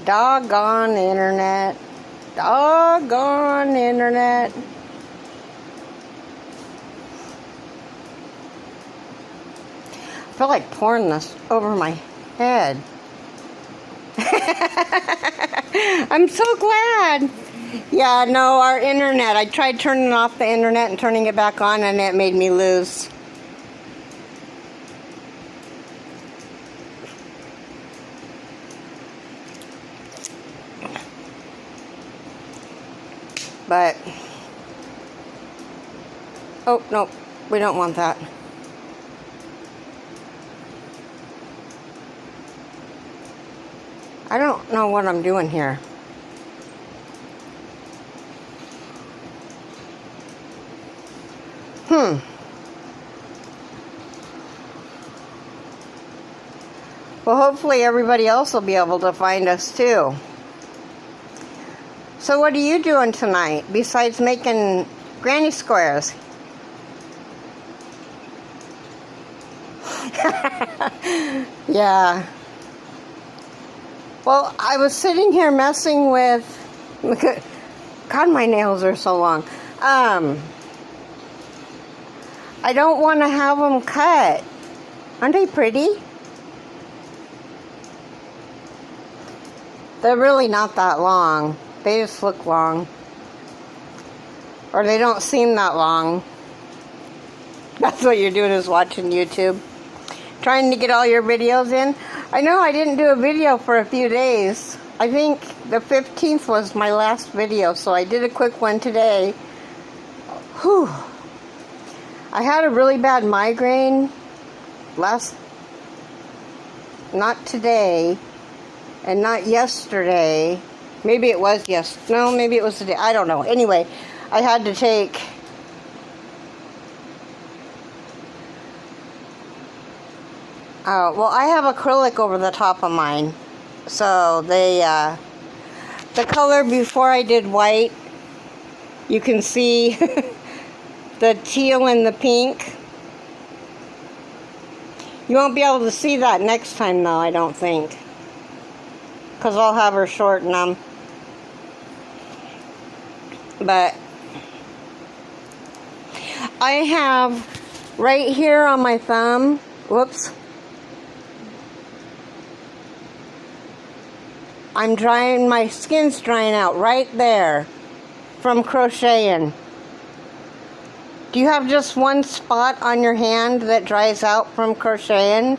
Doggone internet. Doggone internet. I feel like pouring this over my head. I'm so glad. Yeah, no, our internet. I tried turning off the internet and turning it back on, and it made me lose. But, oh, no, we don't want that. I don't know what I'm doing here. Well, hopefully everybody else will be able to find us too. So what are you doing tonight besides making granny squares? Yeah. Well, I was sitting here messing with... God, my nails are so long. I don't want to have them cut. Aren't they pretty? They're really not that long. They just look long. Or they don't seem that long. That's what you're doing, is watching YouTube. Trying to get all your videos in. I know I didn't do a video for a few days. I think the 15th was my last video, so I did a quick one today. Whew. I had a really bad migraine not today, and not yesterday. Maybe it was maybe it was today. I don't know. Anyway, I had to take well, I have acrylic over the top of mine. So the color before I did white, you can see the teal and the pink. You won't be able to see that next time though, I don't think. Because I'll have her shorten them. But I have right here on my thumb, whoops, my skin's drying out right there from crocheting. Do you have just one spot on your hand that dries out from crocheting?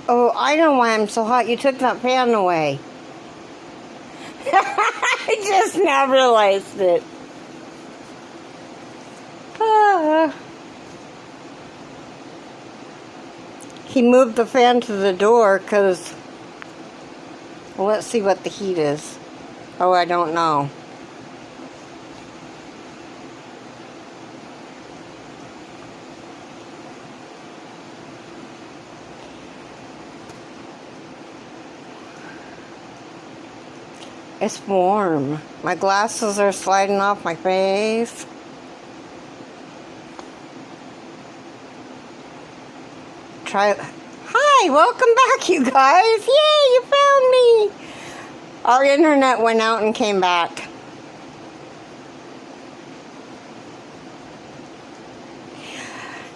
Oh, I know why I'm so hot. You took that pan away. I just now realized it. He moved the fan to the door because... Well, let's see what the heat is. Oh, I don't know. It's warm. My glasses are sliding off my face. Hi, welcome back, you guys. Yay, you found me. Our internet went out and came back.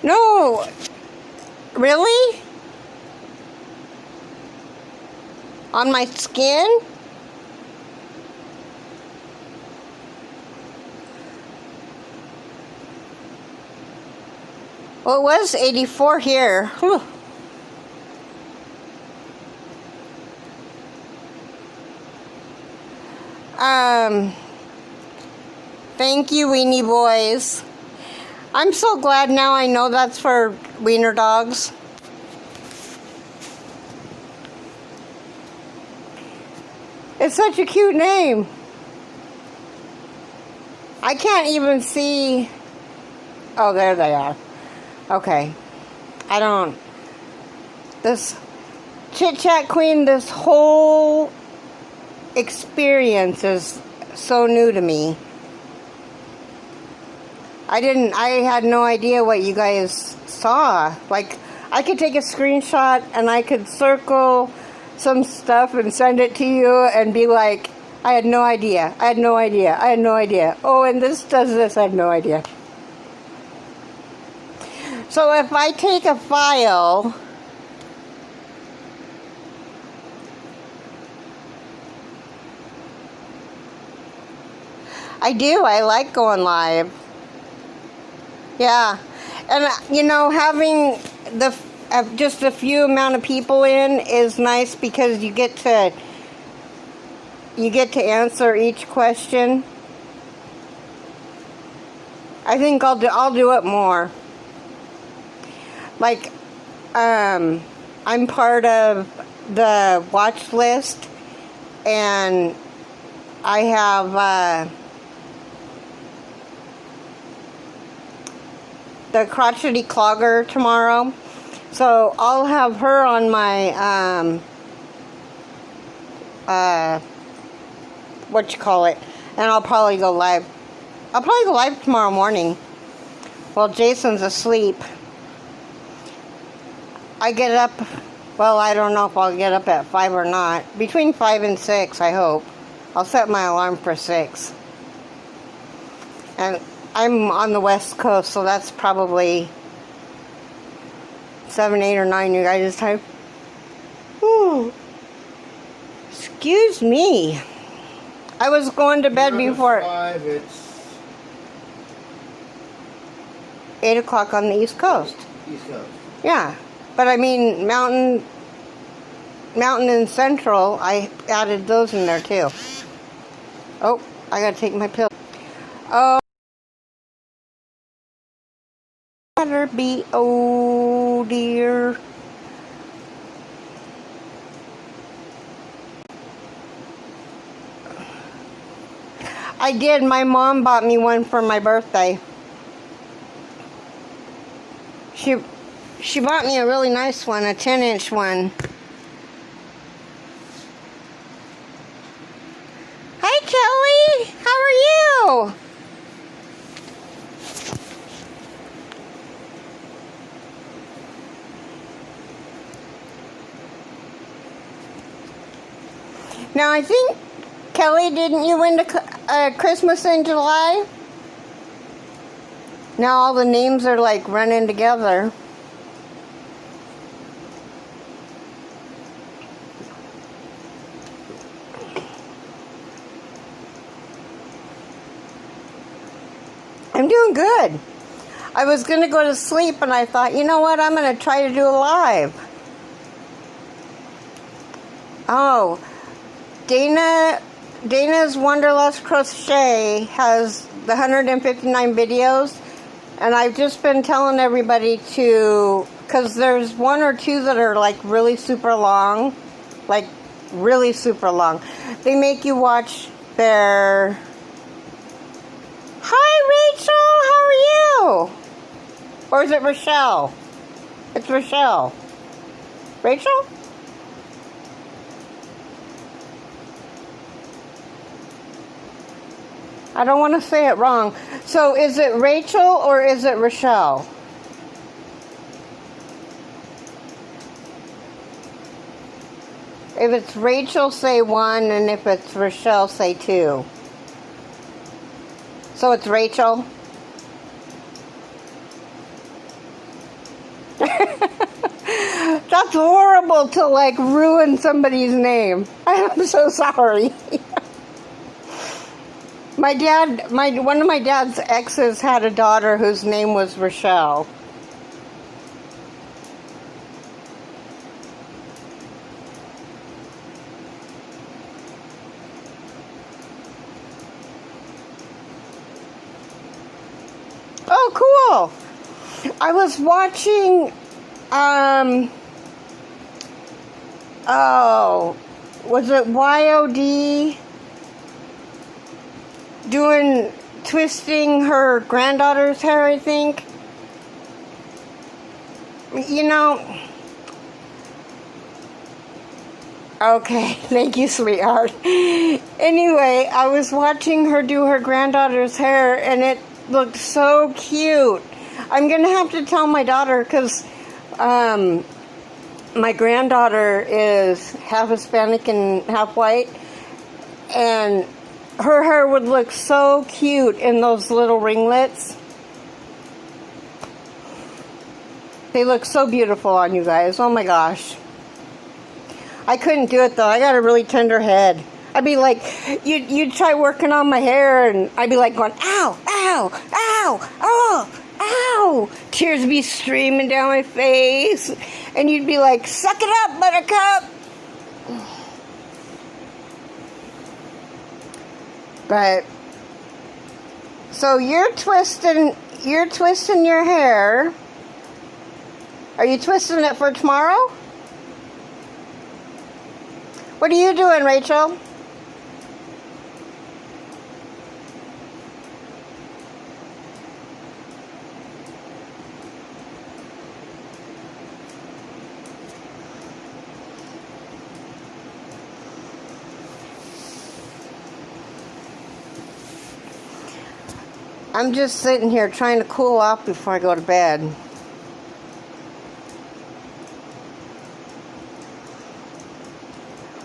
No. Really? On my skin? Well, it was 84 here. Whew. Thank you, Weenie Boys. I'm so glad now I know that's for wiener dogs. It's such a cute name. I can't even see... Oh, there they are. Okay. This Chit Chat Queen, this whole experience is so new to me. I had no idea what you guys saw. Like, I could take a screenshot and I could circle some stuff and send it to you and be like, I had no idea. I had no idea. I had no idea. Oh, and this does this. I had no idea. So if I take a file, I do. I like going live. Yeah. And, you know, having just a few amount of people in is nice because you get to answer each question. I think I'll do it more. Like, I'm part of the watch list, and I have the crotchety clogger tomorrow, so I'll have her on my and I'll probably go live. I'll probably go live tomorrow morning while Jason's asleep. I get up, well, I don't know if I'll get up at 5 or not. Between 5 and 6, I hope. I'll set my alarm for 6. And I'm on the West Coast, so that's probably 7, 8, or 9 you guys' time. Ooh. Excuse me. I was going to bed before 5, it's 8 o'clock on the East Coast. East Coast. Yeah, but I mean Mountain and Central. I added those in there too. Oh, I gotta take my pill. Oh, better be. Oh dear. I did. My mom bought me one for my birthday. She bought me a really nice one, a 10-inch one. Hi, Kelly. How are you? Now, I think, Kelly, didn't you win Christmas in July? Now all the names are like running together. I'm doing good. I was going to go to sleep and I thought, you know what, I'm going to try to do a live. Oh, Dana's Wanderlust Crochet has the 159 videos, and I've just been telling everybody to, because there's one or two that are like really super long, like really super long. They make you watch their... Hi, Rachel, how are you? Or is it Rochelle? It's Rochelle. Rachel? I don't want to say it wrong. So is it Rachel or is it Rochelle? If it's Rachel, say 1, and if it's Rochelle, say 2. So it's Rachel. That's horrible to like ruin somebody's name. I'm so sorry. One of my dad's exes had a daughter whose name was Rochelle. Oh, cool. I was watching, was it YOD? Twisting her granddaughter's hair, I think. You know, okay, thank you, sweetheart. Anyway, I was watching her do her granddaughter's hair, and it looked so cute. I'm going to have to tell my daughter, because my granddaughter is half Hispanic and half white, and her hair would look so cute in those little ringlets. They look so beautiful on you guys. Oh my gosh. I couldn't do it though. I got a really tender head. I'd be like, you'd try working on my hair, and I'd be like going, ow, ow, ow, oh, ow. Tears would be streaming down my face. And you'd be like, suck it up, buttercup. But, so you're twisting your hair. Are you twisting it for tomorrow? What are you doing, Rachel? I'm just sitting here trying to cool off before I go to bed.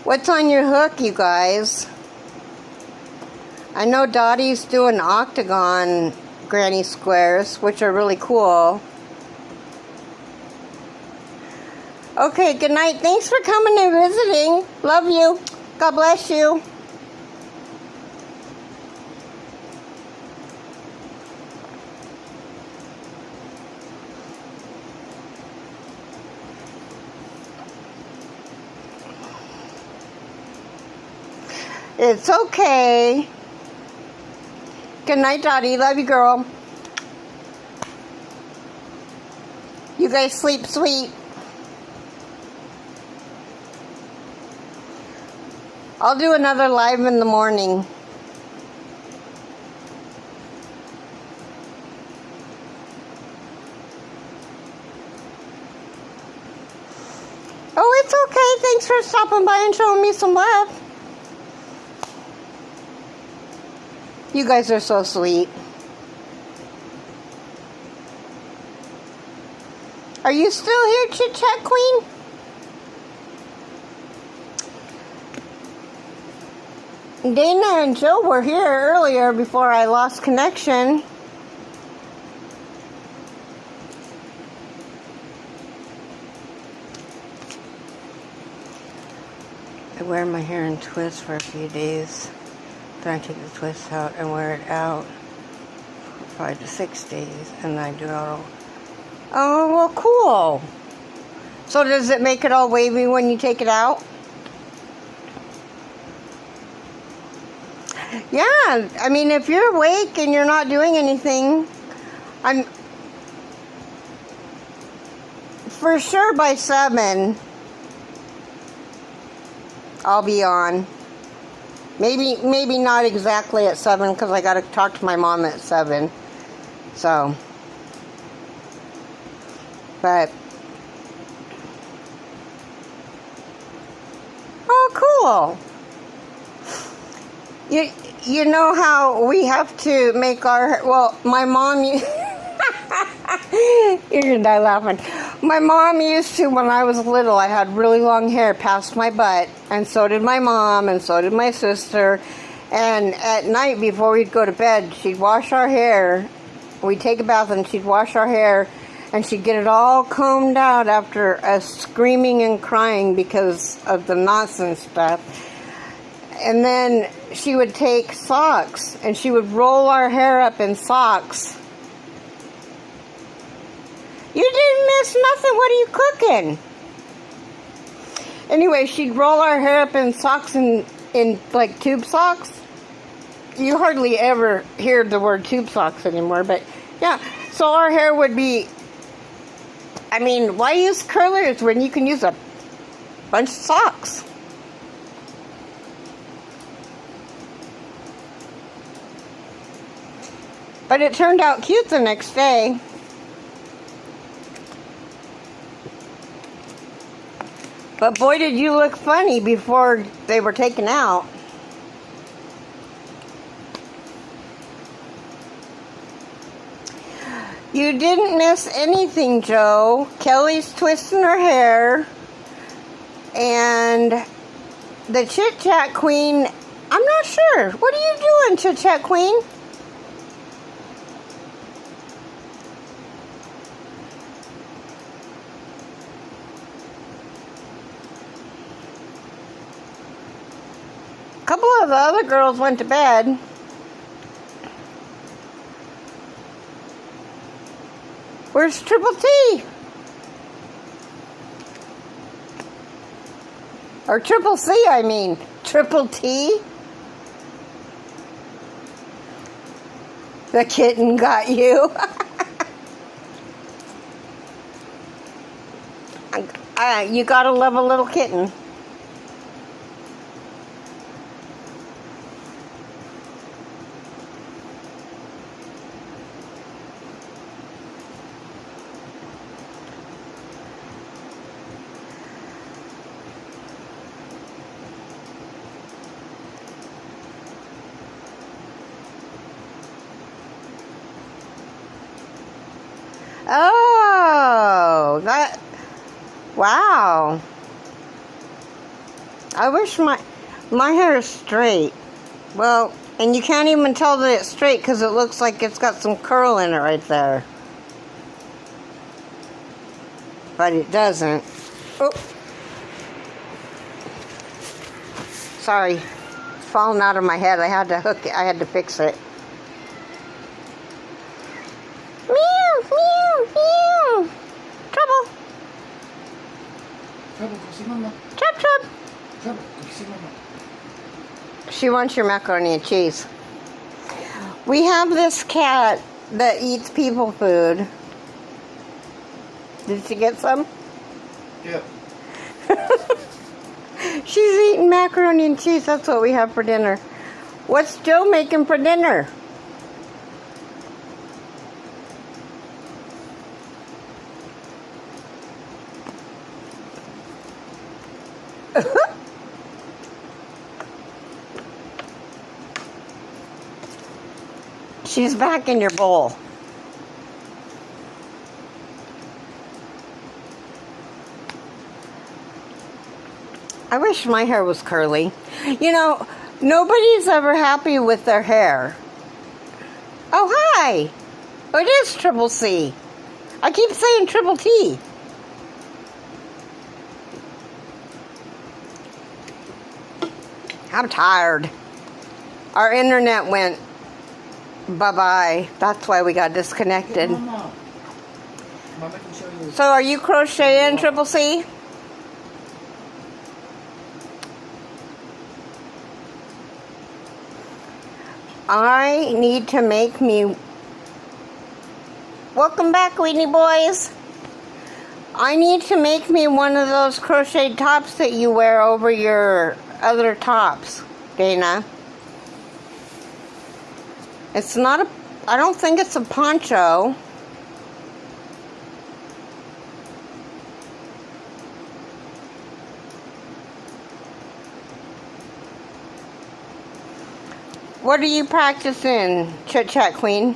What's on your hook, you guys? I know Dottie's doing octagon granny squares, which are really cool. Okay, good night. Thanks for coming and visiting. Love you. God bless you. It's okay. Good night, Dottie. Love you, girl. You guys sleep sweet. I'll do another live in the morning. Oh, it's okay. Thanks for stopping by and showing me some love. You guys are so sweet. Are you still here, Chit Chat Queen? Dana and Joe were here earlier before I lost connection. I wear my hair in twists for a few days. Then I take the twist out and wear it out for 5 to 6 days, and then I do it all. Oh, well, cool. So does it make it all wavy when you take it out? Yeah, I mean, if you're awake and you're not doing anything, I'm for sure by 7, I'll be on. Maybe not exactly at 7, because I got to talk to my mom at 7. So, but, oh, cool. You know how we have to make our, well, my mom, you're gonna die laughing. My mom used to, when I was little, I had really long hair past my butt, and so did my mom, and so did my sister. And at night, before we'd go to bed, she'd wash our hair. We'd take a bath, and she'd wash our hair, and she'd get it all combed out after us screaming and crying because of the knots and stuff. And then she would take socks, and she would roll our hair up in socks. You didn't miss nothing. What are you cooking? Anyway, she'd roll our hair up in socks, in like tube socks. You hardly ever hear the word tube socks anymore, but yeah. So our hair would be, I mean, why use curlers when you can use a bunch of socks? But it turned out cute the next day. But boy, did you look funny before they were taken out. You didn't miss anything, Joe. Kelly's twisting her hair. And the Chit Chat Queen, I'm not sure. What are you doing, Chit Chat Queen? A couple of the other girls went to bed. Where's Triple T? Or Triple C, I mean. Triple T? The kitten got you. You gotta love a little kitten. Oh, that, wow. I wish my hair is straight. Well, and you can't even tell that it's straight because it looks like it's got some curl in it right there. But it doesn't. Oh. Sorry. It's falling out of my head. I had to hook it. I had to fix it. Trouble. Chub. She wants your macaroni and cheese. We have this cat that eats people food. Did she get some? Yeah. She's eating macaroni and cheese. That's what we have for dinner. What's Joe making for dinner? She's back in your bowl. I wish my hair was curly. You know, nobody's ever happy with their hair. Oh, hi. Oh, it is Triple C. I keep saying Triple T. I'm tired. Our internet went bye-bye. That's why we got disconnected. Mama can show you. So are you crocheting, Triple C? I need to make me... Welcome back, Weenie Boys. I need to make me one of those crocheted tops that you wear over your other tops, Dana. It's not a... I don't think it's a poncho. What are you practicing, Chit Chat Queen?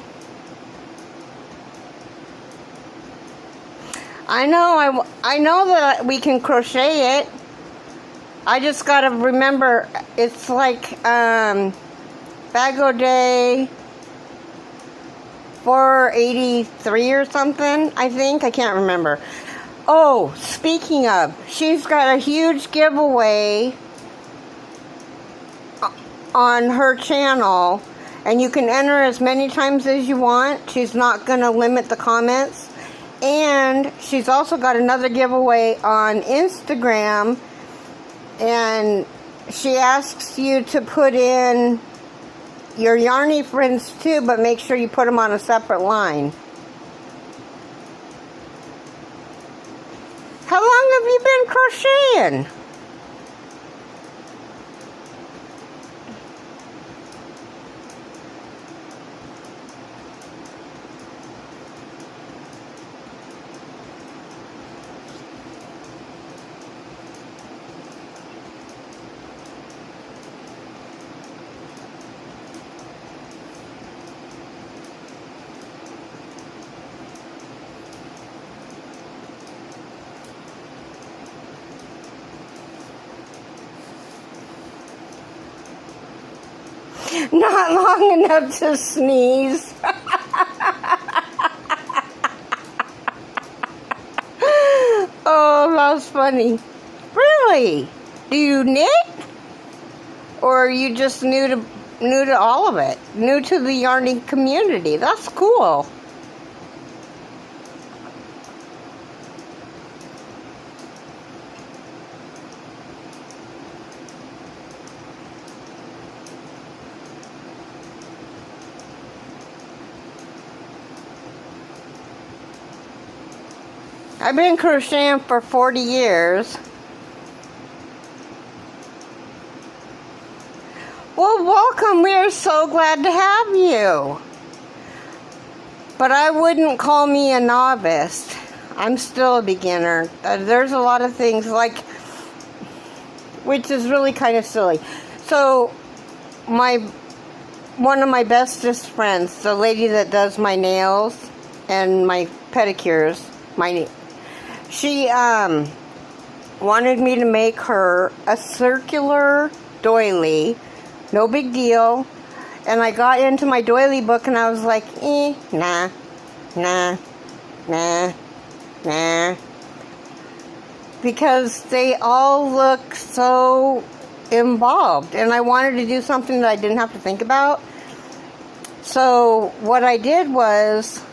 I know that we can crochet it. I just gotta remember it's like Bago Day 483 or something, I think. I can't remember. Oh, speaking of, she's got a huge giveaway on her channel, and you can enter as many times as you want. She's not going to limit the comments. And she's also got another giveaway on Instagram, and she asks you to put in your yarny friends too, but make sure you put them on a separate line. How long have you been crocheting? Not long enough to sneeze. Oh, that's funny. Really? Do you knit? Or are you just new to all of it? New to the yarning community? That's cool. I've been crocheting for 40 years. Well, welcome. We are so glad to have you. But I wouldn't call me a novice. I'm still a beginner. There's a lot of things which is really kind of silly. So, one of my bestest friends, the lady that does my nails and my pedicures, she wanted me to make her a circular doily. No big deal. And I got into my doily book and I was like, nah. Because they all look so involved. And I wanted to do something that I didn't have to think about. So what I did was,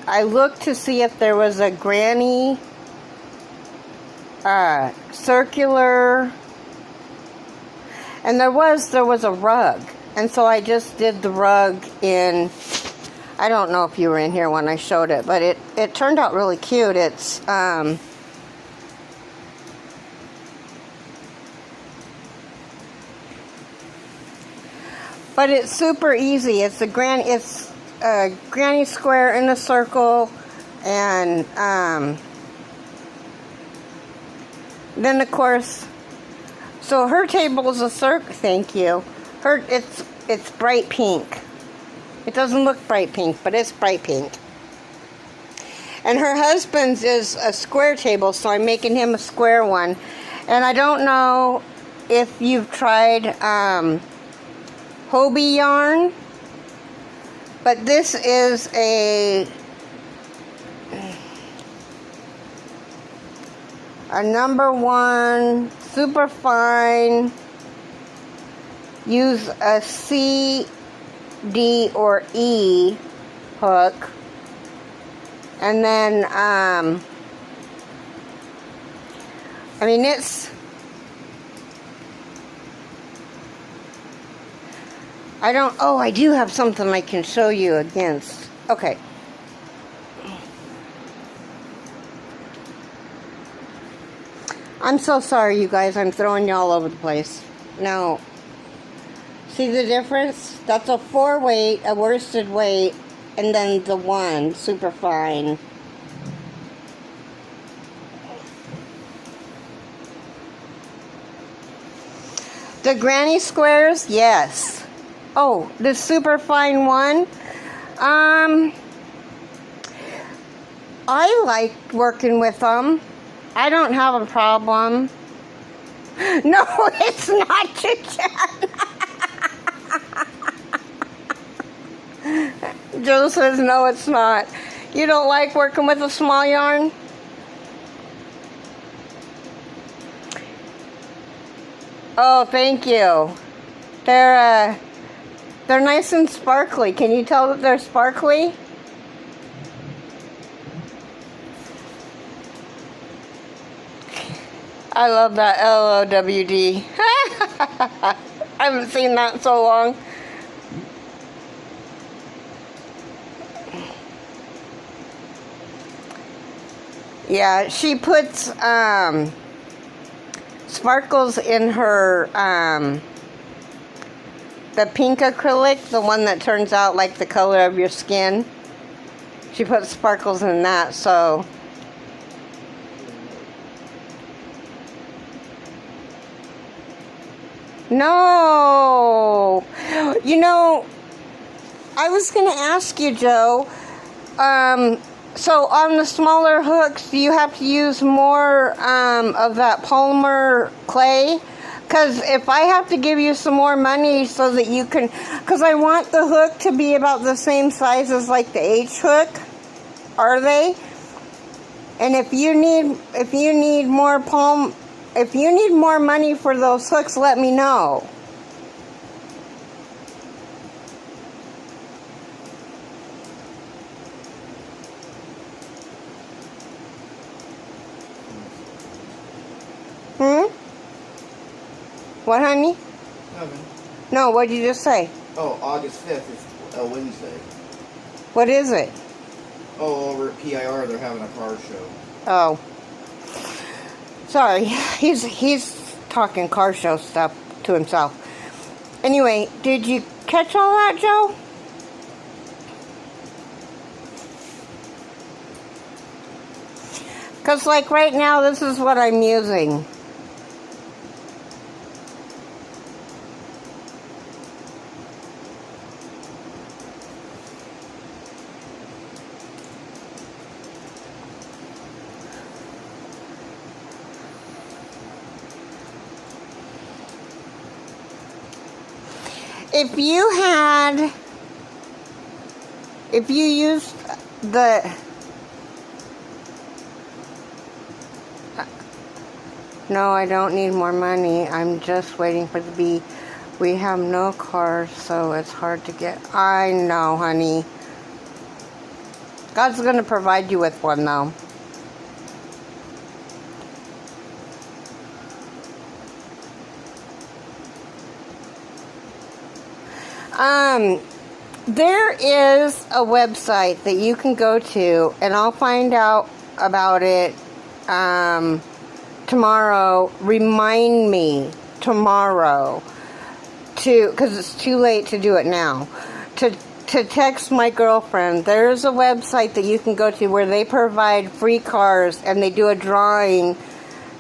I looked to see if there was a granny circular, and there was a rug, and so I just did the rug in, I don't know if you were in here when I showed it, but it turned out really cute. It's but it's super easy. It's a granny square in a circle, and then of course, so her table is a circle. Thank you. It's bright pink. It doesn't look bright pink, but it's bright pink. And her husband's is a square table, so I'm making him a square one. And I don't know if you've tried Hobie yarn. But this is a #1 super fine. Use a C, D, or E hook. And then, I mean, I do have something I can show you against. Okay. I'm so sorry, you guys. I'm throwing you all over the place. Now, see the difference? That's a 4-weight, a worsted weight, and then the 1, super fine. The granny squares, yes. Oh, the super fine one. I like working with them. I don't have a problem. No, it's not chicken. Joe says no, it's not. You don't like working with a small yarn? Oh, thank you. They're nice and sparkly. Can you tell that they're sparkly? I love that LOWD. I haven't seen that in so long. Yeah, she puts sparkles in her the pink acrylic, the one that turns out like the color of your skin. She puts sparkles in that, so no. You know, I was going to ask you, Joe, so on the smaller hooks, do you have to use more of that polymer clay? Because if I have to give you some more money so that you can... Because I want the hook to be about the same size as like the H hook. Are they? And if you need more money for those hooks, let me know. What, honey? Nothing. No, what did you just say? Oh, August 5th is a Wednesday. What is it? Oh, over at PIR, they're having a car show. Oh. Sorry. He's talking car show stuff to himself. Anyway, did you catch all that, Joe? Because, like, right now, this is what I'm using. If you used the... No, I don't need more money. I'm just waiting for the B. We have no cars, so it's hard to get... I know, honey. God's going to provide you with one, though. There is a website that you can go to, and I'll find out about it tomorrow. Remind me tomorrow because it's too late to do it now, to text my girlfriend. There's a website that you can go to where they provide free cars, and they do a drawing,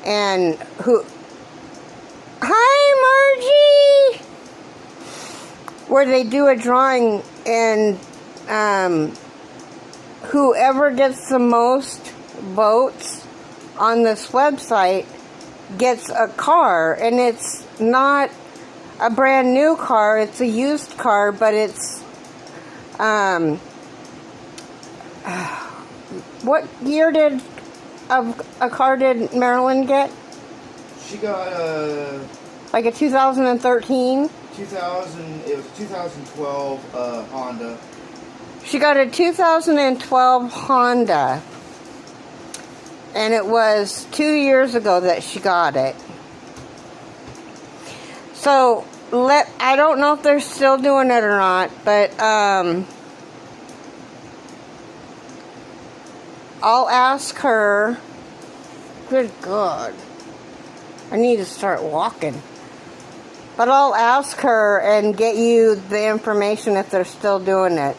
and Hi, Margie! Where they do a drawing, and whoever gets the most votes on this website gets a car. And it's not a brand new car, it's a used car, but it's what year did a car did Marilyn get? She got like a 2013? It was 2012 Honda. She got a 2012 Honda, and it was 2 years ago that she got it. So I don't know if they're still doing it or not, but I'll ask her. Good God, I need to start walking. But I'll ask her and get you the information if they're still doing it.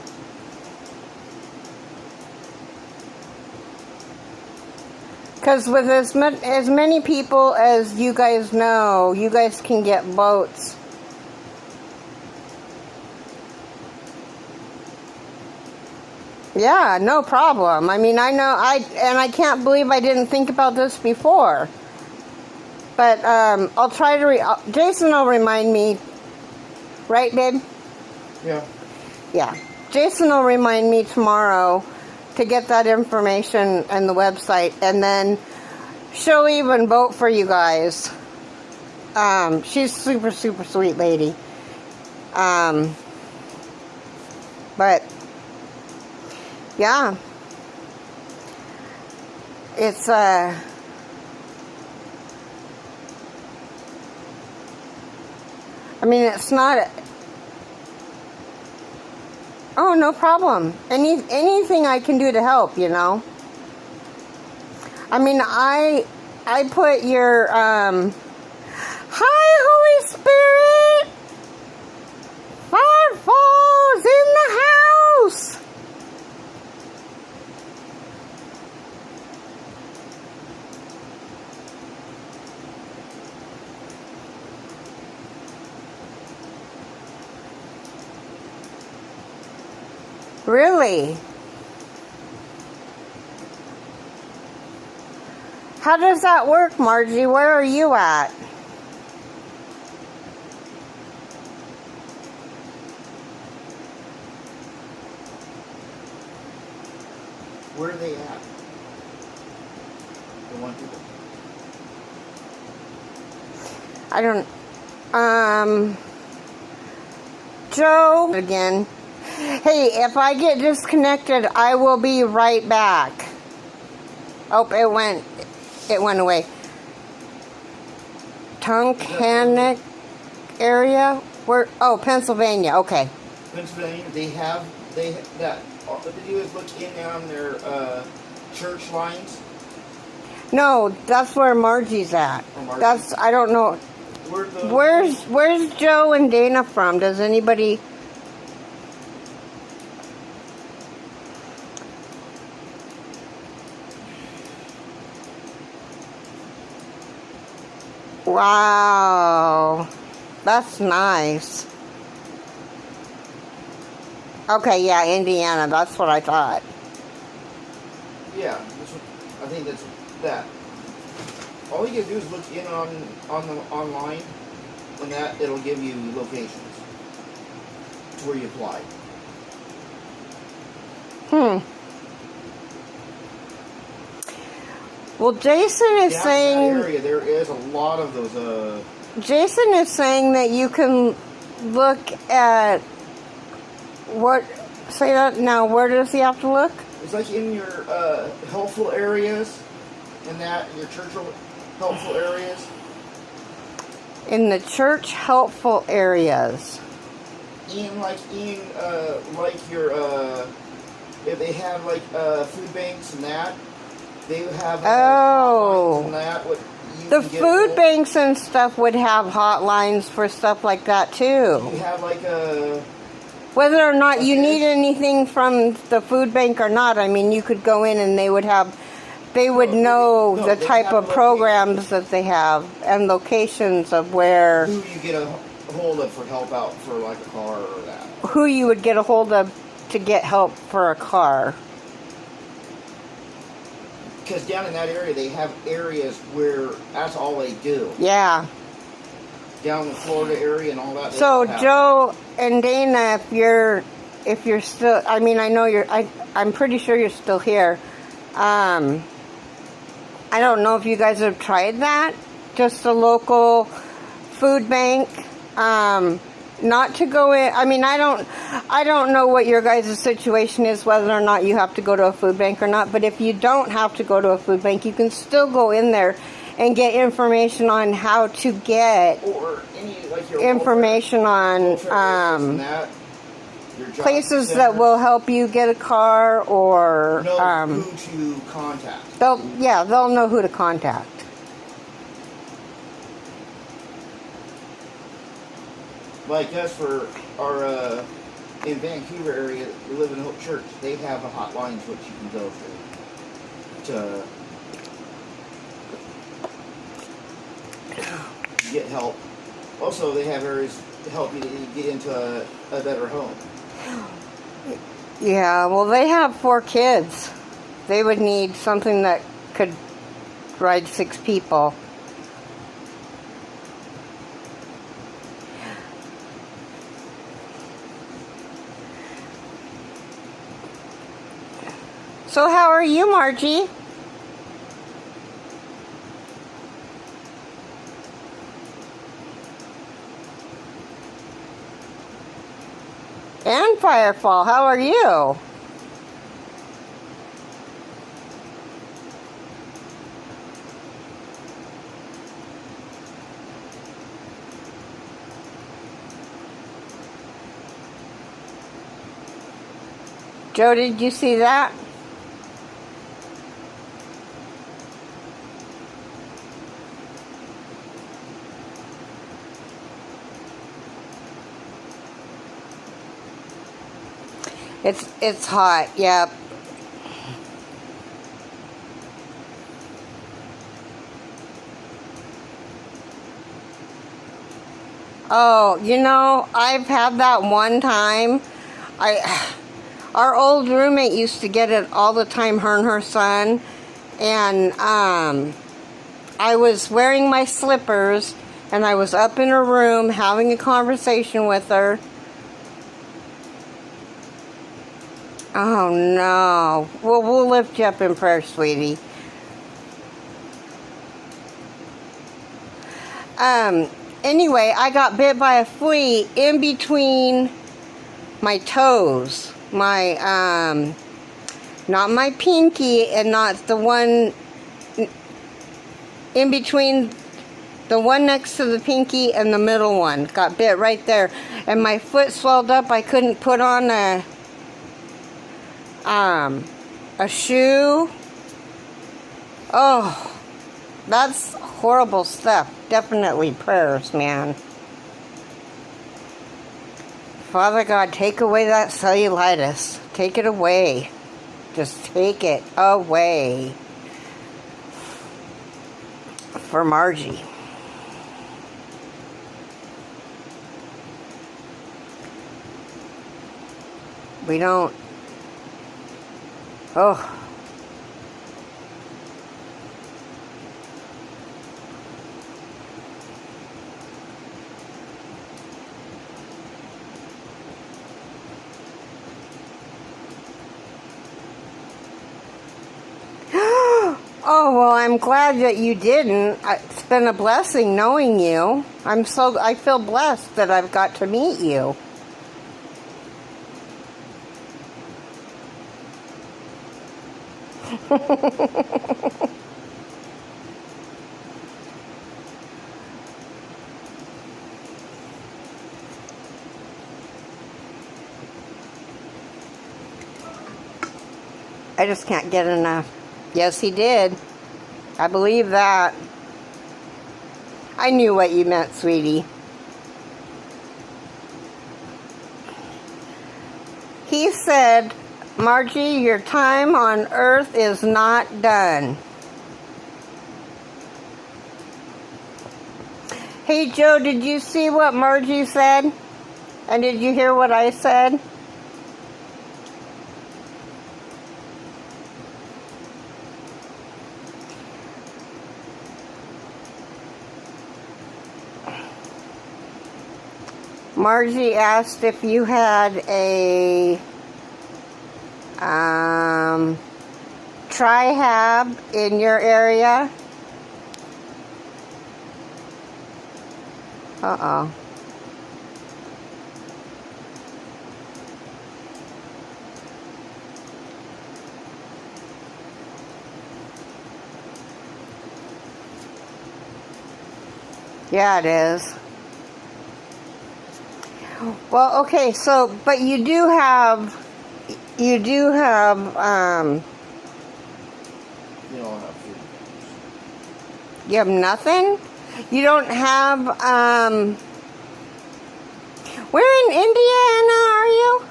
Because with as many people as you guys know, you guys can get votes. Yeah, no problem. I mean, I can't believe I didn't think about this before. But I'll try to... Jason will remind me. Right, babe? Yeah. Yeah. Jason will remind me tomorrow to get that information and the website. And then she'll even vote for you guys. She's super, super sweet lady. But, yeah. It's... I mean, it's not... Oh, no problem. Anything I can do to help, you know. I mean, I put your... Hi, Holy Spirit! Fire falls in the house! Really? How does that work, Margie? Where are you at? Where are they at? The one people. I don't. Joe again. Hey, if I get disconnected, I will be right back. Oh, it went away. Tunkhannock area? Where? Oh, Pennsylvania. Okay. Pennsylvania, all they do is look in on their church lines. No, that's where Margie's at. That's, I don't know. Where's Joe and Dana from? Does anybody? Wow, that's nice. Okay, yeah, Indiana. That's what I thought. Yeah, I think that's that. All you gotta do is look in on the online, and that it'll give you locations to where you apply. Well, Jason is saying in that area there is a lot of those. Jason is saying that you can look at what. Say that now. Where does he have to look? It's like in your helpful areas, and that your church helpful areas. In the church helpful areas. Like your if they have like food banks and that, they have hotlines and that. The food banks and stuff would have hotlines for stuff like that too. You have like whether or not you need anything from the food bank or not, I mean, you could go in and they would know the type of programs that they have and locations of where. Who you get a hold of for help out for like a car or that. Who you would get a hold of to get help for a car. Because down in that area, they have areas where that's all they do. Yeah. Down in the Florida area and all that. So Joe and Dana, if you're still, I mean, I know I'm pretty sure you're still here. I don't know if you guys have tried that. Just a local food bank. Not to go in. I mean, I don't know what your guys' situation is, whether or not you have to go to a food bank or not. But if you don't have to go to a food bank, you can still go in there and get information on how to get information on places that will help you get a car or who to contact. They'll know who to contact. Like us for our in Vancouver area, we live in Hope Church. They have a hotline which you can go to get help. Also, they have areas to help you to get into a better home. Yeah, well, they have 4 kids. They would need something that could ride 6 people. So how are you, Margie? And Firefall, how are you? Joe, did you see that? It's hot, yep. Oh, I've had that one time. Our old roommate used to get it all the time, her and her son. And I was wearing my slippers, and I was up in her room having a conversation with her. Oh no. Well, we'll lift you up in prayer, sweetie. Anyway, I got bit by a flea in between my toes. My, not my pinky and not the one in between, the one next to the pinky and the middle one. Got bit right there. And my foot swelled up. I couldn't put on a shoe. Oh, that's horrible stuff. Definitely prayers, man. Father God, take away that cellulitis. Take it away. Just take it away. For Margie. We don't. Oh. Oh, well, I'm glad that you didn't. It's been a blessing knowing you. I feel blessed that I've got to meet you. I just can't get enough. Yes, he did. I believe that. I knew what you meant, sweetie. He said, Margie, your time on earth is not done. Hey, Joe, did you see what Margie said? And did you hear what I said? Margie asked if you had a tri-hab in your area. Uh-oh. Yeah, it is. Well, okay, so, but you do have, You don't have food. you have nothing? You don't have, where in Indiana are you?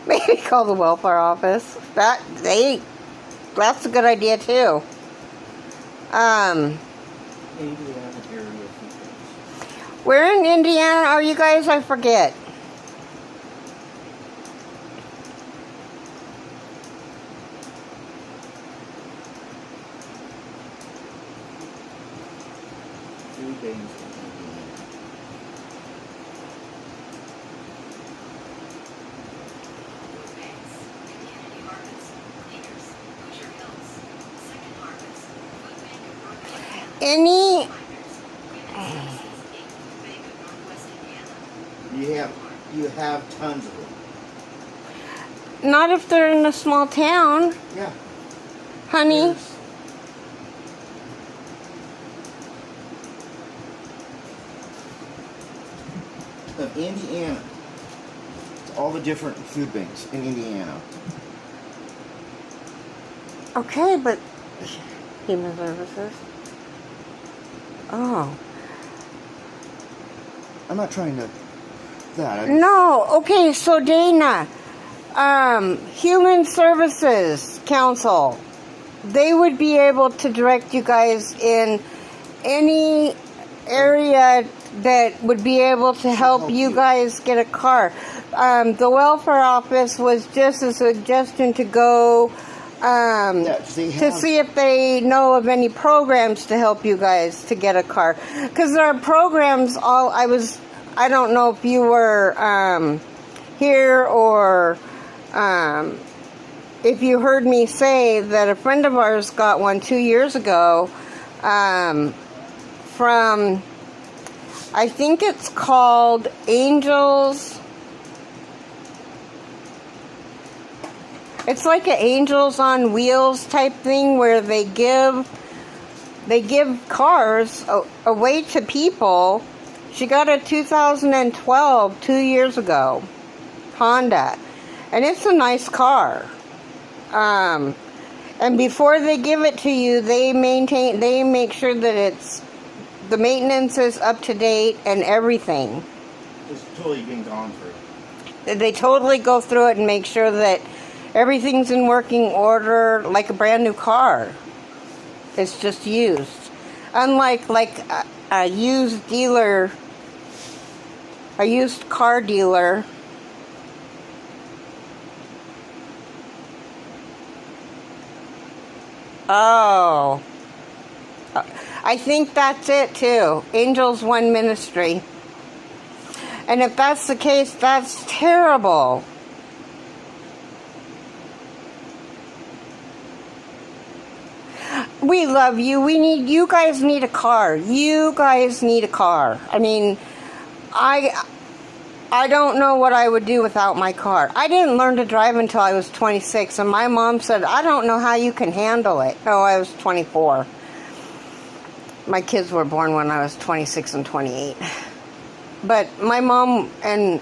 Maybe call the welfare office. That's a good idea too. Indiana area food banks. Where in Indiana are you guys? I forget. Food banks. Any, You have tons of them. not if they're in a small town, Yeah. honey. Of Indiana. All the different food banks in Indiana. Okay, but human services. Oh. I'm not trying to that. No, okay, so Dana, Human Services Council, they would be able to direct you guys in any area that would be able to help you guys get a car. The welfare office was just a suggestion to go to see if they know of any programs to help you guys to get a car. Because there are programs I don't know if you were here, or if you heard me say that a friend of ours got one 2 years ago from, I think it's called Angels. It's like an Angels on Wheels type thing where they give cars away to people. She got a 2012, 2 years ago, Honda, and it's a nice car. And before they give it to you, they make sure that the maintenance is up to date and everything. It's totally been gone through. They totally go through it and make sure that everything's in working order, like a brand new car. It's just used. Unlike a used dealer, a used car dealer. Oh. I think that's it too. Angels One Ministry. And if that's the case, that's terrible. We love you. You guys need a car. You guys need a car. I mean, I don't know what I would do without my car. I didn't learn to drive until I was 26, and my mom said, I don't know how you can handle it. Oh, I was 24. My kids were born when I was 26 and 28. But my mom and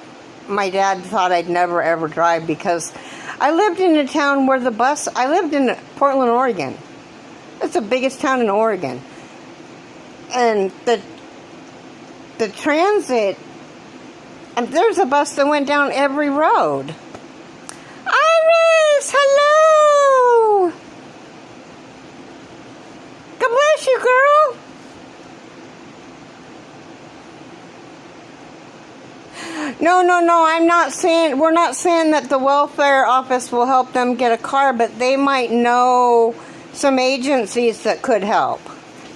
my dad thought I'd never ever drive because I lived in a town where I lived in Portland, Oregon. It's the biggest town in Oregon. And the transit, and there's a bus that went down every road. Iris, hello! God bless you, girl! No, we're not saying that the welfare office will help them get a car, but they might know some agencies that could help.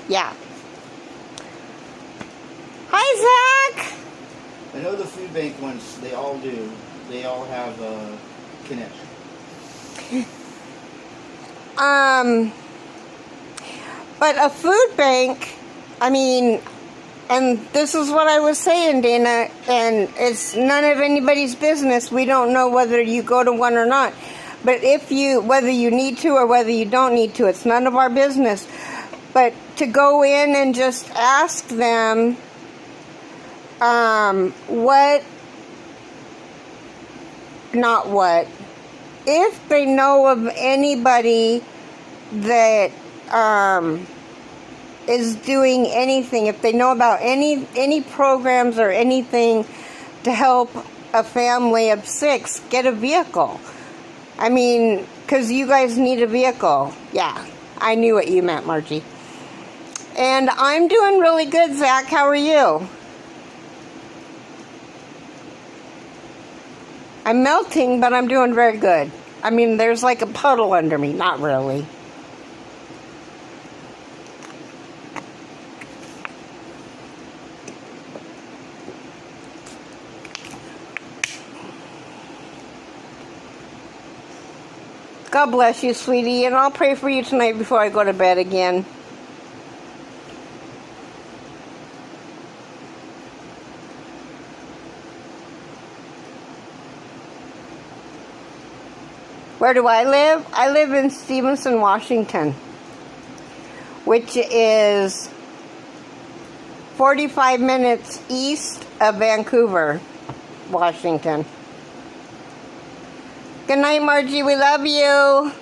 Yeah. Hi, Zach! I know the food bank ones, they all do. They all have a connection. But a food bank, I mean, and this is what I was saying, Dana, and it's none of anybody's business. We don't know whether you go to one or not. But whether you need to or whether you don't need to, it's none of our business. But to go in and just ask them, if they know of anybody that is doing anything, if they know about any programs or anything to help a family of 6 get a vehicle. I mean, because you guys need a vehicle. Yeah, I knew what you meant, Margie. And I'm doing really good, Zach. How are you? I'm melting, but I'm doing very good. I mean, there's like a puddle under me. Not really. God bless you, sweetie, and I'll pray for you tonight before I go to bed again. Where do I live? I live in Stevenson, Washington, which is 45 minutes east of Vancouver, Washington. Good night, Margie. We love you.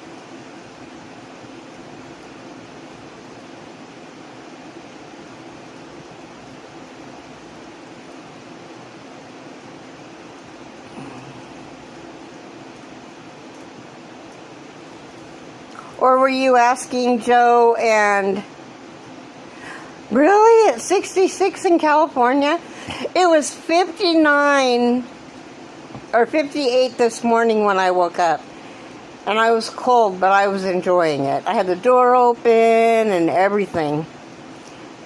Or were you asking Joe and... Really? It's 66 in California? It was 59 or 58 this morning when I woke up. And I was cold, but I was enjoying it. I had the door open and everything.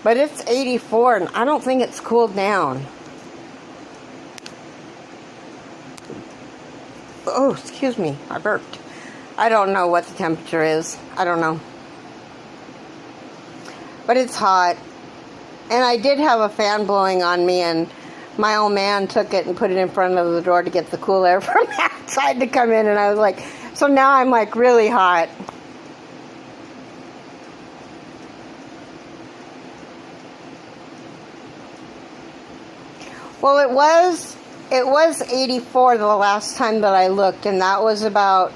But it's 84 and I don't think it's cooled down. Oh, excuse me, I burped. I don't know what the temperature is. I don't know. But it's hot. And I did have a fan blowing on me, and my old man took it and put it in front of the door to get the cool air from outside to come in, and I was like, so now I'm like really hot. Well, it was 84 the last time that I looked, and that was about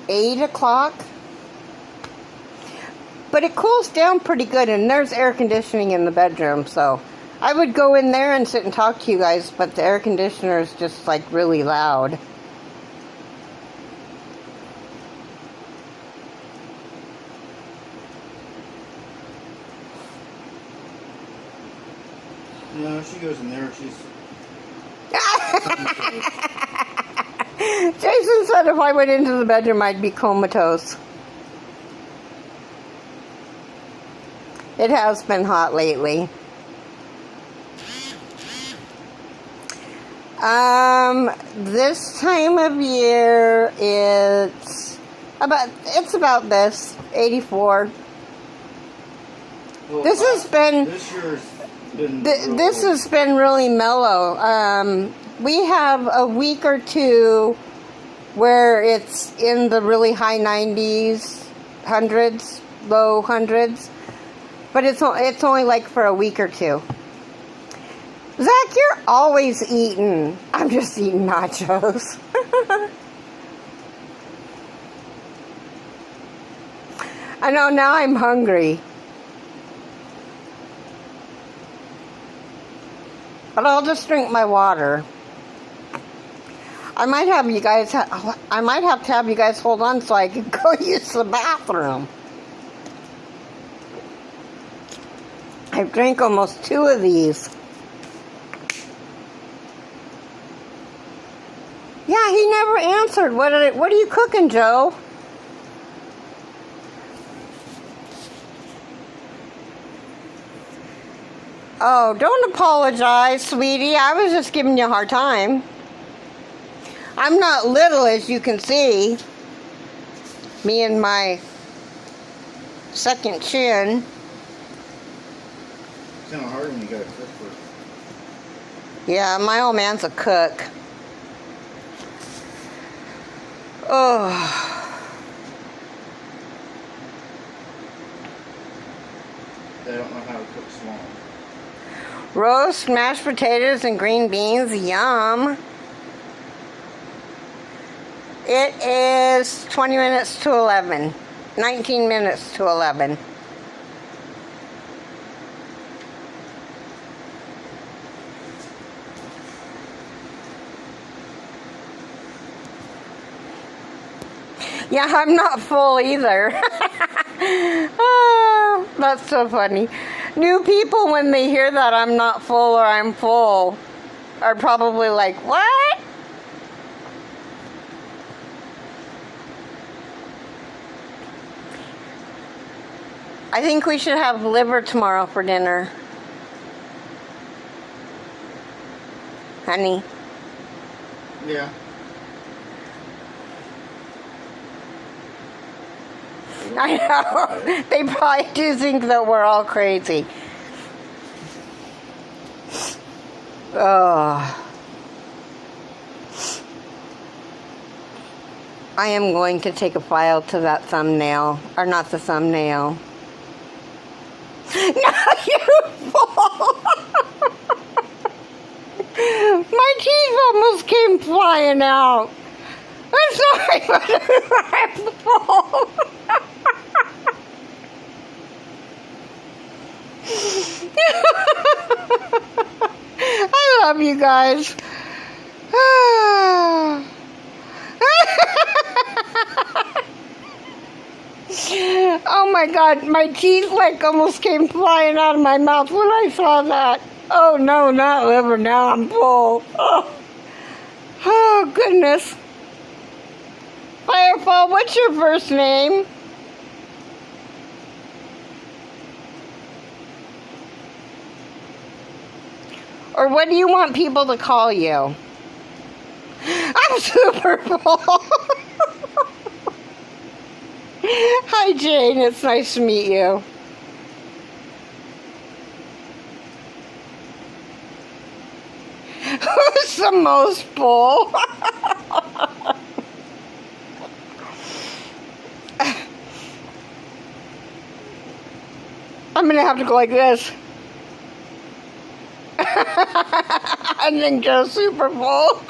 8 o'clock. But it cools down pretty good, and there's air conditioning in the bedroom, so I would go in there and sit and talk to you guys, but the air conditioner is just like really loud. No, she goes in there, she's... Jason said if I went into the bedroom, I'd be comatose. It has been hot lately. This time of year, it's about this, 84. Well, This has been... This year's been... This has been really mellow. We have a week or two where it's in the really high 90s, hundreds, low hundreds, but it's only like for a week or two. Zach, you're always eating. I'm just eating nachos. I know, now I'm hungry. But I'll just drink my water. I might have to have you guys hold on so I can go use the bathroom. I've drank almost 2 of these. Yeah, he never answered. What are you cooking, Joe? Oh, don't apologize, sweetie. I was just giving you a hard time. I'm not little, as you can see. Me and my second chin. It's kind of hard when you got to cook for... Yeah, my old man's a cook. Oh. They don't know how to cook small. Roast, mashed potatoes, and green beans. Yum. It is 20 minutes to 11. 19 minutes to 11. Yeah, I'm not full either. Oh, that's so funny. New people, when they hear that I'm not full or I'm full, are probably like, what? I think we should have liver tomorrow for dinner. Honey. Yeah. I know. They probably do think that we're all crazy. Oh. I am going to take a file to that thumbnail. Or not the thumbnail. No, you fool! My teeth almost came flying out. I'm sorry, but I'm full. I love you guys. Oh my God, my teeth like almost came flying out of my mouth when I saw that. Oh no, not liver, now I'm full. Oh goodness. Firefall, what's your first name? Or what do you want people to call you? I'm super full. Hi, Jane. It's nice to meet you. Who's the most full? I'm gonna have to go like this. I think Joe's super full.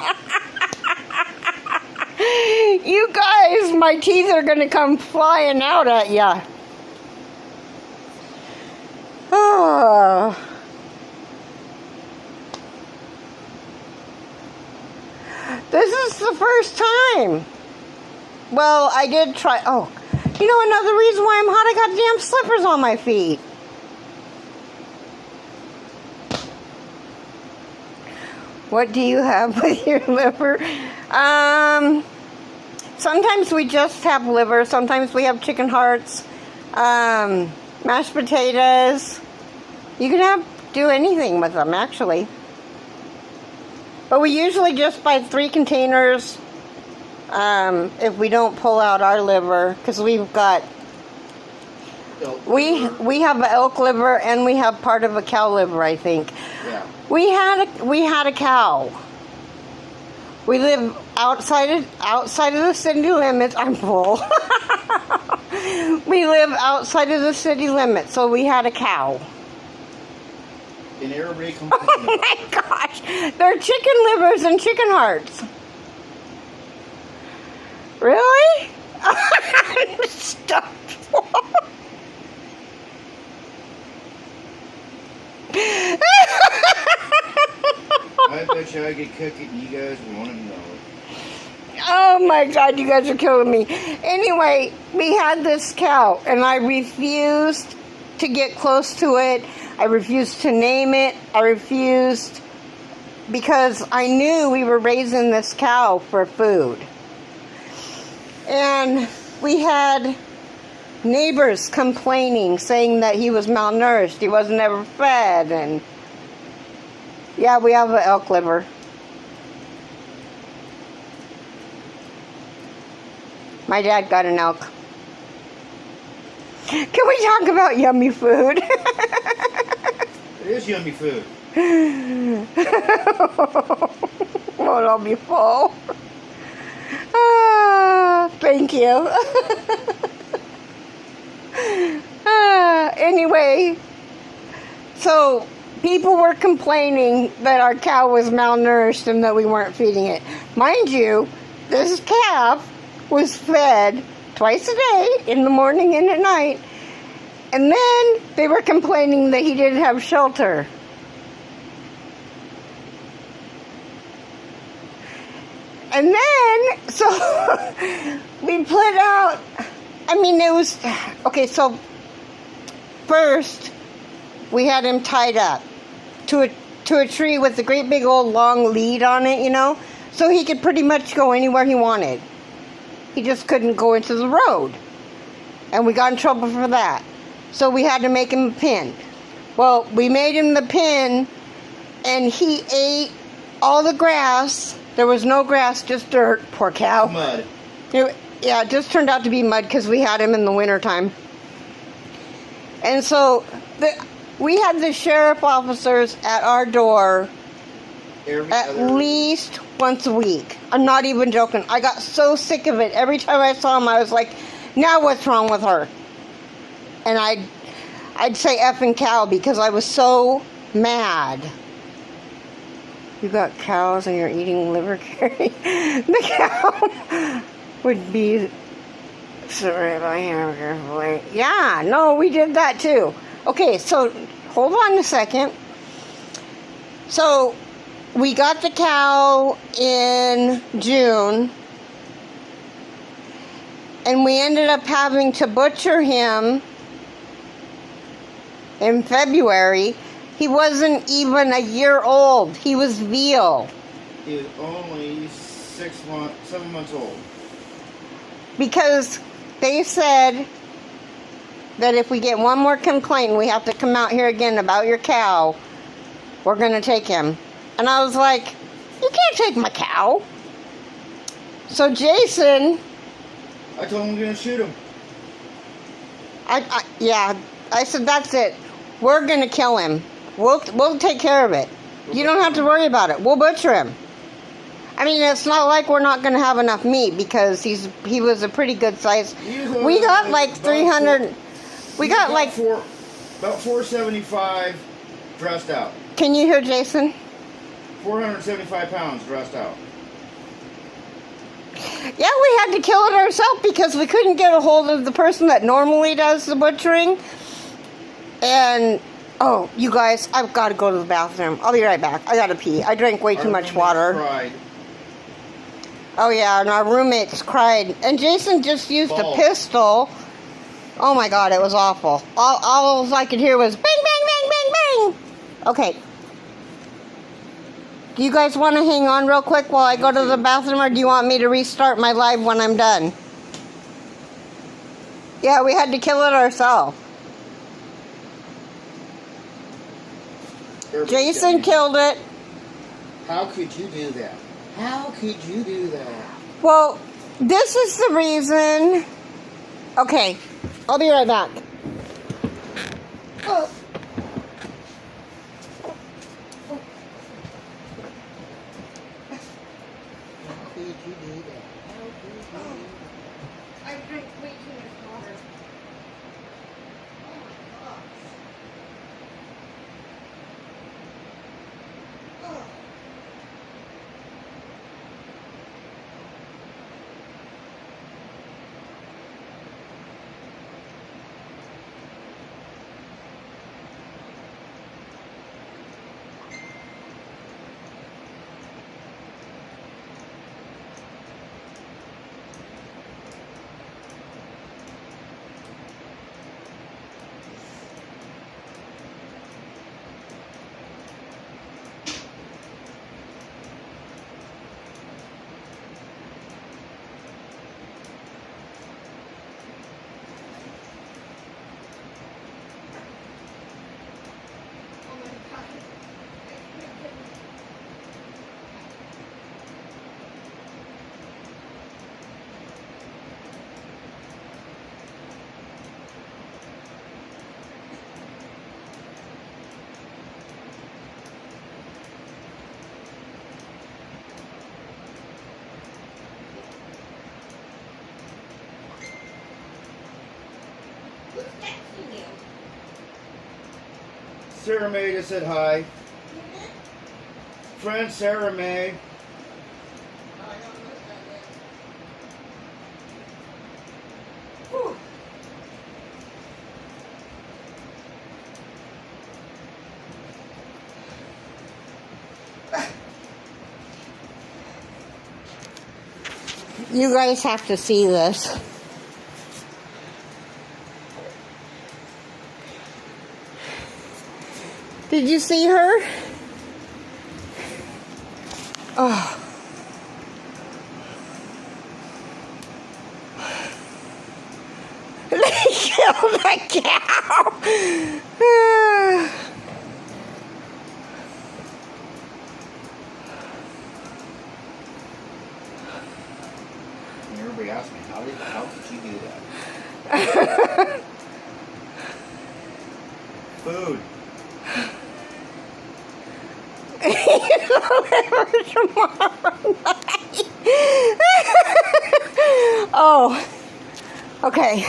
You guys, my teeth are gonna come flying out at ya. Oh. This is the first time. Well, I did try. Oh, you know another reason why I'm hot? I got damn slippers on my feet. What do you have with your liver? Sometimes we just have liver. Sometimes we have chicken hearts, mashed potatoes. You can do anything with them, actually. But we usually just buy 3 containers if we don't pull out our liver, because we've got we have an elk liver and we have part of a cow liver, I think. Yeah. We had a cow. We live outside of the city limits. I'm full. We live outside of the city limits, so we had a cow. And everybody complained. Oh my gosh, they're chicken livers and chicken hearts. Really? I'm stuffed. I bet you I could cook it and you guys want to know it. Oh my God, you guys are killing me. Anyway, we had this cow and I refused to get close to it. I refused to name it. I refused because I knew we were raising this cow for food. And we had neighbors complaining, saying that he was malnourished, he wasn't ever fed, and yeah, we have an elk liver. My dad got an elk. Can we talk about yummy food? It is yummy food. Won't all be full. Thank you. Anyway, so people were complaining that our cow was malnourished and that we weren't feeding it. Mind you, this calf was fed twice a day, in the morning and at night. And then they were complaining that he didn't have shelter. And then, so we put out, I mean, it was, okay, so first we had him tied up to a tree with a great big old long lead on it, you know, so he could pretty much go anywhere he wanted. He just couldn't go into the road. And we got in trouble for that. So we had to make him a pen. Well, we made him the pen, and he ate all the grass. There was no grass, just dirt. Poor cow. Mud. It just turned out to be mud because we had him in the wintertime. And so we had the sheriff officers at our door at least once a week. I'm not even joking. I got so sick of it. Every time I saw him, I was like, now what's wrong with her? And I'd say effing cow because I was so mad. You got cows and you're eating liver, Keri? The cow would be surrounded by hamburger. Yeah, no, we did that too. Okay, so hold on a second. So we got the cow in June, and we ended up having to butcher him in February. He wasn't even a year old. He was veal. He was only 7 months old. Because they said that if we get one more complaint, we have to come out here again about your cow, we're going to take him. And I was like, you can't take my cow. So Jason, I told him I'm gonna shoot him. yeah, I said that's it. We're gonna kill him. We'll take care of it. You don't have to worry about it. We'll butcher him. I mean, it's not like we're not gonna have enough meat because he was a pretty good size. We got like 300. We got like about 475 dressed out. Can you hear Jason? 475 pounds dressed out. Yeah, we had to kill it ourselves because we couldn't get a hold of the person that normally does the butchering. And, oh, you guys, I've got to go to the bathroom. I'll be right back. I got to pee. I drank way too much water. Cried. Oh, yeah, and our roommates cried. And Jason just used a pistol. Oh, my God, it was awful. All I could hear was bang, bang, bang, bang, bang. Okay. Do you guys want to hang on real quick while I go to the bathroom, or do you want me to restart my live when I'm done? Yeah, we had to kill it ourselves. Jason killed it. How could you do that? How could you do that? Well, this is the reason. Okay, I'll be right back. Oh. I drank way too much water. Oh my gosh. Oh. Who's texting you? Sarah May just said hi. Friend Sarah May. You guys have to see this. Did you see her? Oh. They killed the cow. Everybody asked me, how could you do that? Food. Tomorrow night. Oh, okay.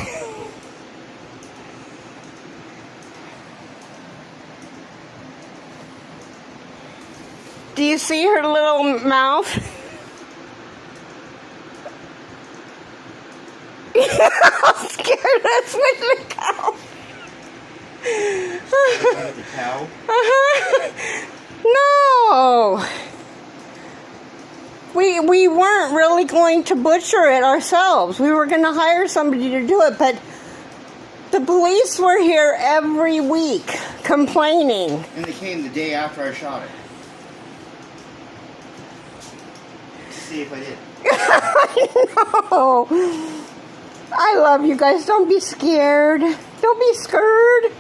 Do you see her little mouth? How scared us with the cow. The cow? No. We weren't really going to butcher it ourselves. We were going to hire somebody to do it, but the police were here every week complaining. And they came the day after I shot it. To see if I did. No. I love you guys. Don't be scared. Don't be scared.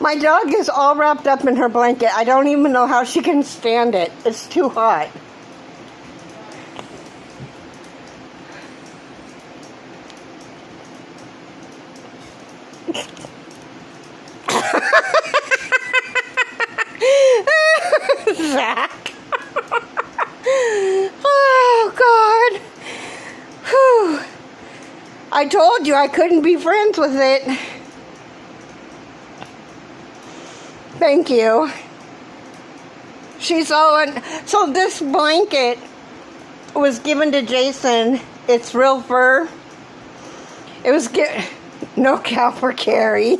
My dog is all wrapped up in her blanket. I don't even know how she can stand it. It's too hot. Zach. Oh, God. Whew. I told you I couldn't be friends with it. Thank you. She's all in. So this blanket was given to Jason. It's real fur. It was no cow for Keri.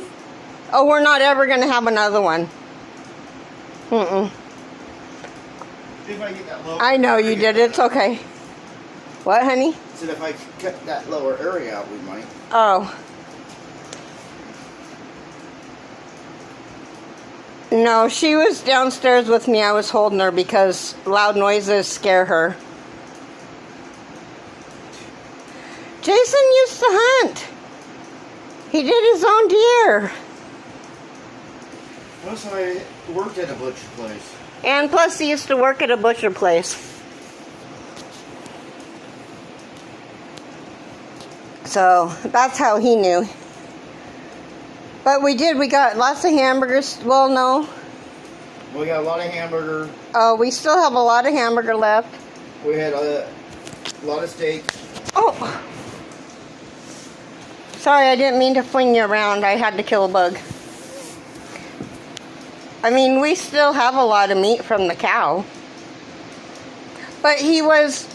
Oh, we're not ever going to have another one. Mm-mm. See if I get that lower I know you did. It's okay. What, honey? So if I cut that lower area out, we might. Oh. No, she was downstairs with me. I was holding her because loud noises scare her. Jason used to hunt. He did his own deer. Plus, I worked at a butcher place. And plus, he used to work at a butcher place. So, that's how he knew. But we got lots of hamburgers. Well, no. We got a lot of hamburger. Oh, we still have a lot of hamburger left. We had a lot of steak. Oh. Sorry, I didn't mean to fling you around. I had to kill a bug. I mean, we still have a lot of meat from the cow. But he was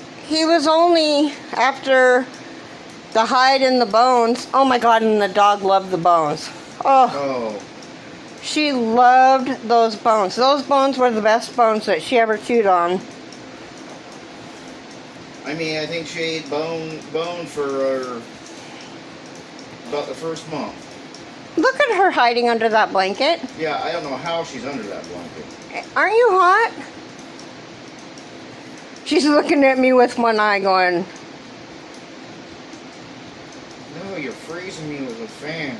only after the hide and the bones. Oh my God, and the dog loved the bones. Oh. She loved those bones. Those bones were the best bones that she ever chewed on. I mean, I think she ate bone for about the first month. Look at her hiding under that blanket. Yeah, I don't know how she's under that blanket. Aren't you hot? She's looking at me with one eye going, No, you're freezing me with a fan.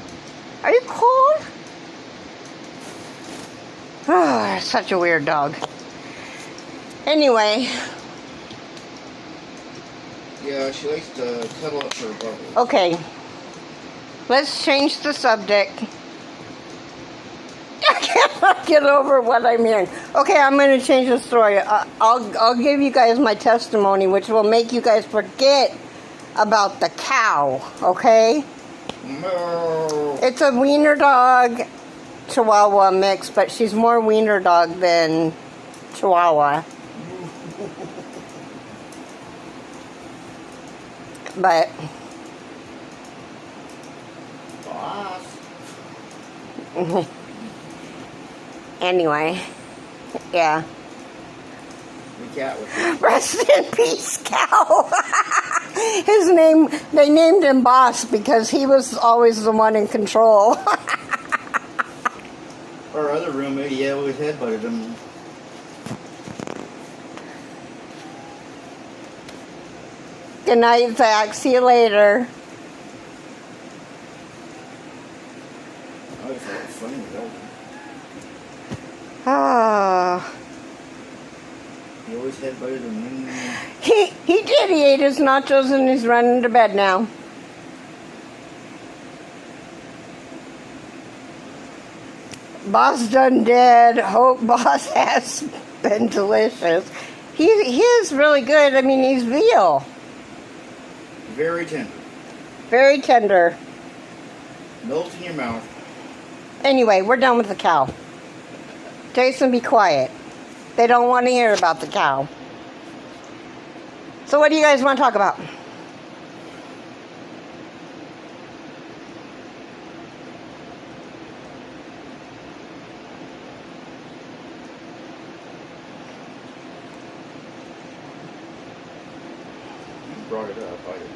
are you cold? Oh, such a weird dog. Anyway. Yeah, she likes to cuddle up her bubbles. Okay. Let's change the subject. I cannot get over what I'm hearing. Okay, I'm going to change the story. I'll give you guys my testimony, which will make you guys forget about the cow, okay? No. It's a wiener dog Chihuahua mix, but she's more wiener dog than Chihuahua. But anyway, yeah. The cat was Rest in peace, cow. They named him Boss because he was always the one in control. Our other roommate, yeah, always headbutted him. Good night, Zach. See you later. I always thought it was funny with Elton. Ah. He always headbutted him. He did. He ate his nachos and he's running to bed now. Boss done dead. Hope Boss has been delicious. He is really good. I mean, he's veal. Very tender. Very tender. Melts in your mouth. Anyway, we're done with the cow. Jason, be quiet. They don't want to hear about the cow. So what do you guys want to talk about? You brought it up. I didn't.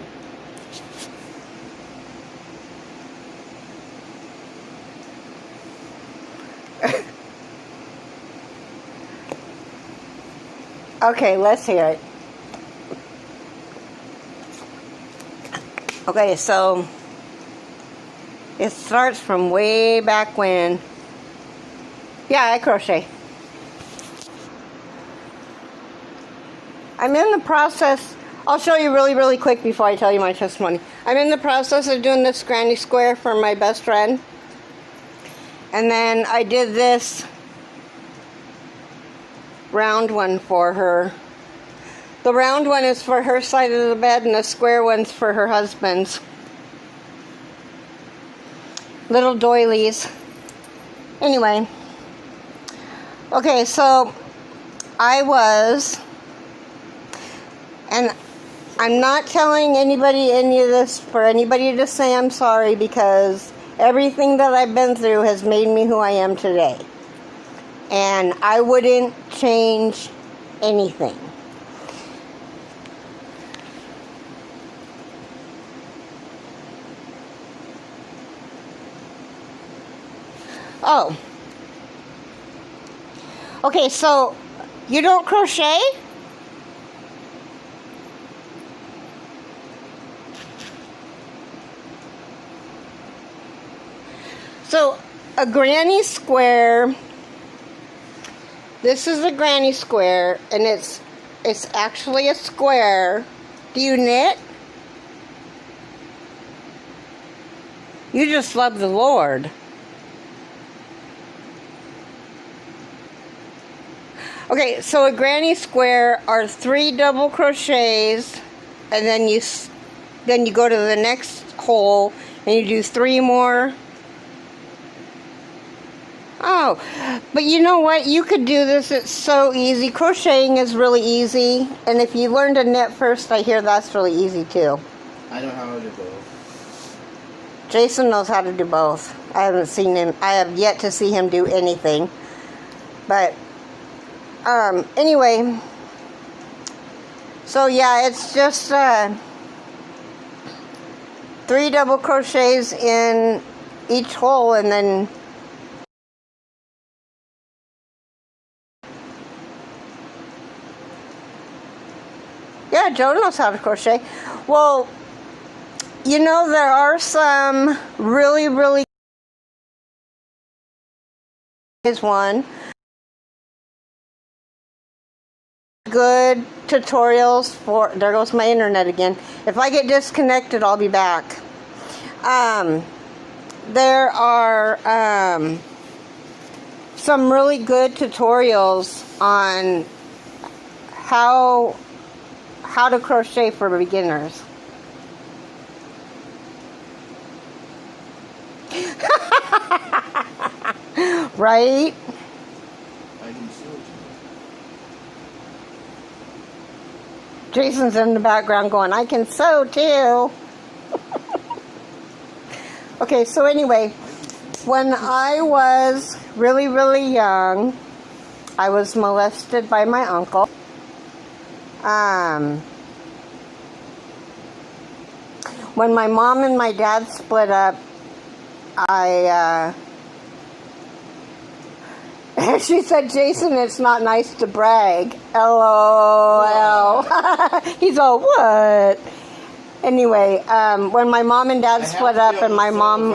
Okay, let's hear it. Okay, so it starts from way back when. Yeah, I crochet. I'm in the process. I'll show you really, really quick before I tell you my testimony. I'm in the process of doing this granny square for my best friend. And then I did this round one for her. The round one is for her side of the bed, and the square one's for her husband's. Little doilies. Anyway. Okay, so and I'm not telling anybody any of this for anybody to say I'm sorry, because everything that I've been through has made me who I am today. And I wouldn't change anything. Oh. Okay, so you don't crochet? So a granny square, this is a granny square, and it's actually a square. Do you knit? You just love the Lord. Okay, so a granny square are 3 double crochets, and then you go to the next hole and you do 3 more. Oh, but you know what? You could do this. It's so easy. Crocheting is really easy, and if you learn to knit first, I hear that's really easy too. I know how to do both. Jason knows how to do both. I haven't seen him. I have yet to see him do anything. But anyway, so yeah, it's just 3 double crochets in each hole, and then yeah, Joe knows how to crochet. Well, you know, there are some really, really is one good tutorials for, there goes my internet again. If I get disconnected, I'll be back. There are some really good tutorials on how to crochet for beginners. Right? I can sew it. Jason's in the background going, I can sew too. Okay, so anyway, when I was really, really young, I was molested by my uncle. When my mom and my dad split up, she said, Jason, it's not nice to brag. LOL. He's all, what? Anyway, when my mom and dad split up and my mom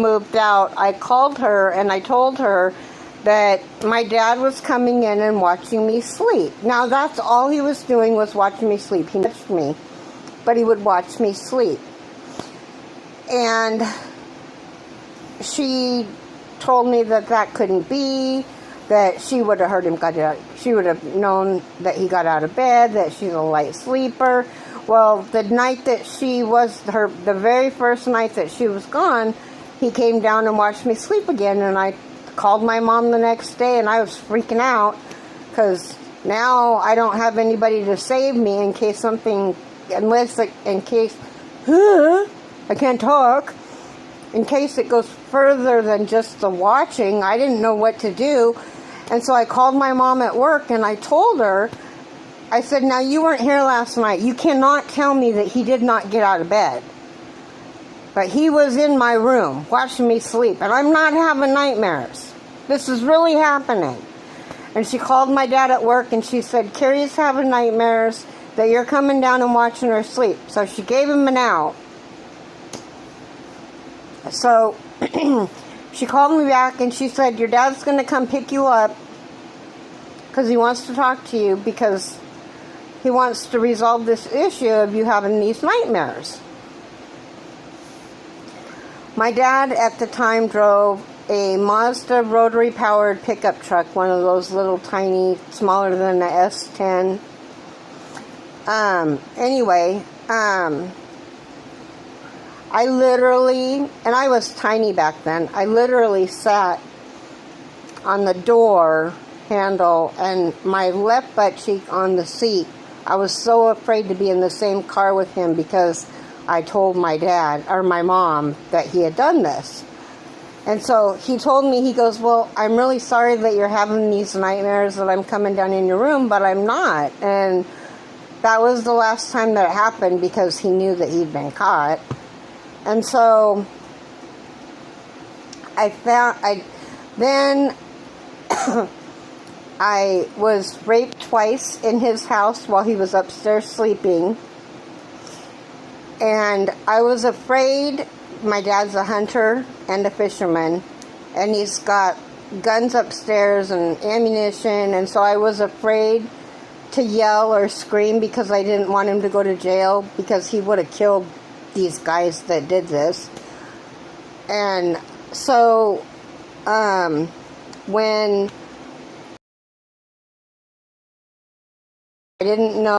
moved out, I called her and I told her that my dad was coming in and watching me sleep. Now, that's all he was doing, was watching me sleep. He touched me, but he would watch me sleep. And she told me that that couldn't be, that she would have heard him she would have known that he got out of bed, that she's a light sleeper. Well, the night that the very first night that she was gone, he came down and watched me sleep again, and I called my mom the next day, and I was freaking out, because now I don't have anybody to save me in case I can't talk. In case it goes further than just the watching, I didn't know what to do. And so I called my mom at work and I told her, I said, now you weren't here last night. You cannot tell me that he did not get out of bed. But he was in my room watching me sleep. And I'm not having nightmares. This is really happening. And she called my dad at work and she said, Keri's having nightmares, that you're coming down and watching her sleep. So she gave him an out. So she called me back and she said, your dad's going to come pick you up because he wants to talk to you, because he wants to resolve this issue of you having these nightmares. My dad at the time drove a Mazda rotary powered pickup truck, one of those little tiny, smaller than the S10. Anyway, I literally, and I was tiny back then, I literally sat on the door handle and my left butt cheek on the seat. I was so afraid to be in the same car with him because I told my dad, or my mom, that he had done this. And so he told me, he goes, well, I'm really sorry that you're having these nightmares that I'm coming down in your room, but I'm not. And that was the last time that it happened because he knew that he'd been caught. And so then I was raped twice in his house while he was upstairs sleeping. And I was afraid. My dad's a hunter and a fisherman, and he's got guns upstairs and ammunition, and so I was afraid to yell or scream because I didn't want him to go to jail because he would have killed these guys that did this. And so when I didn't know